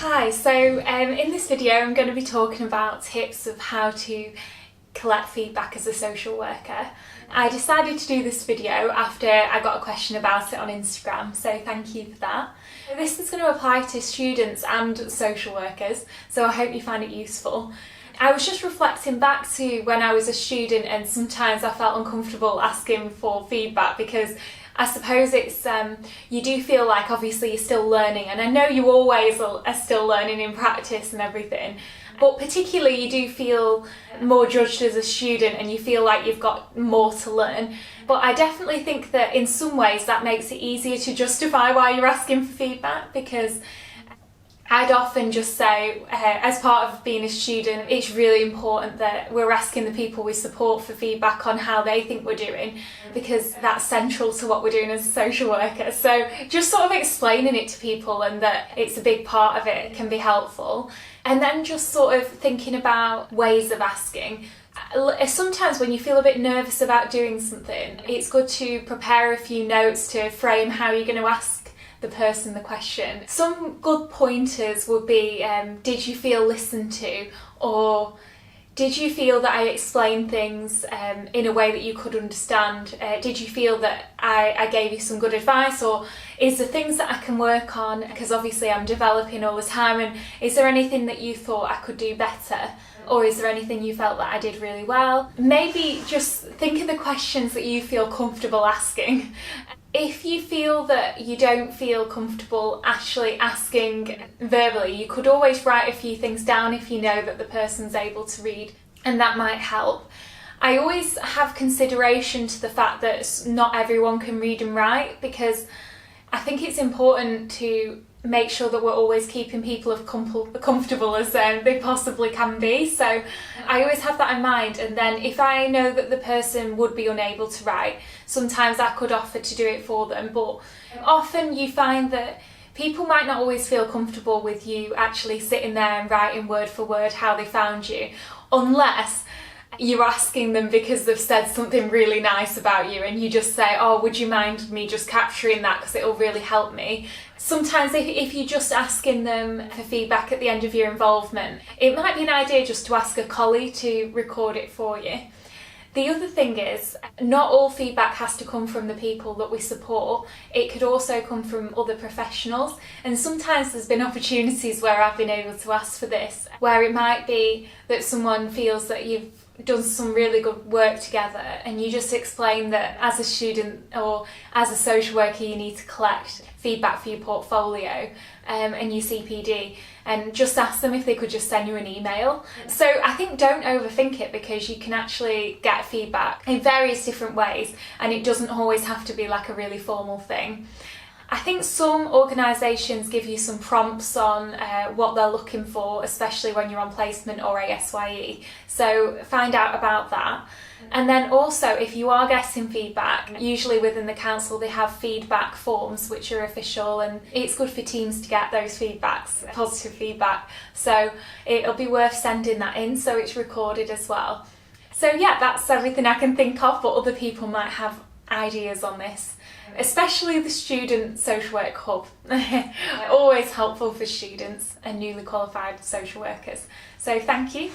Hi, so in this video I'm going to be talking about tips of how to collect feedback as a social worker. I decided to do this video after I got a question about it on Instagram, so thank you for that. This is going to apply to students and social workers, so I hope you find it useful. I was just reflecting back to when I was a student, and sometimes I felt uncomfortable asking for feedback because I suppose it's, you do feel like obviously you're still learning, and I know you always are still learning in practice and everything, but particularly you do feel more judged as a student and you feel like you've got more to learn. But I definitely think that in some ways that makes it easier to justify why you're asking for feedback, because I'd often just say, as part of being a student, it's really important that we're asking the people we support for feedback on how they think we're doing, because that's central to what we're doing as a social worker. So just sort of explaining it to people and that it's a big part of it can be helpful. And then just sort of thinking about ways of asking. Sometimes when you feel a bit nervous about doing something, it's good to prepare a few notes to frame how you're going to ask the person the question. Some good pointers would be, did you feel listened to? Or did you feel that I explained things in a way that you could understand? Did you feel that I gave you some good advice? Or is there things that I can work on? Because obviously I'm developing all the time, and is there anything that you thought I could do better? Or is there anything you felt that I did really well? Maybe just think of the questions that you feel comfortable asking. If you feel that you don't feel comfortable actually asking verbally, you could always write a few things down if you know that the person's able to read, and that might help. I always have consideration to the fact that not everyone can read and write, because I think it's important to make sure that we're always keeping people as comfortable as they possibly can be. So I always have that in mind, and then if I know that the person would be unable to write, sometimes I could offer to do it for them. But often you find that people might not always feel comfortable with you actually sitting there and writing word for word how they found you, unless you're asking them because they've said something really nice about you, and you just say, oh, would you mind me just capturing that because it'll really help me. Sometimes if you're just asking them for feedback at the end of your involvement, it might be an idea just to ask a colleague to record it for you. The other thing is, not all feedback has to come from the people that we support. It could also come from other professionals, and sometimes there's been opportunities where I've been able to ask for this, where it might be that someone feels that you've done some really good work together, and you just explain that as a student or as a social worker you need to collect feedback for your portfolio and your CPD, and just ask them if they could just send you an email. So I think don't overthink it, because you can actually get feedback in various different ways, and it doesn't always have to be like a really formal thing. I think some organisations give you some prompts on what they're looking for, especially when you're on placement or ASYE, so find out about that. And then also, if you are getting feedback, usually within the council they have feedback forms which are official, and it's good for teams to get those feedbacks, positive feedback, so it'll be worth sending that in so it's recorded as well. So yeah, that's everything I can think of, but other people might have ideas on this, especially the Student Social Work Hub. Always helpful for students and newly qualified social workers. So thank you.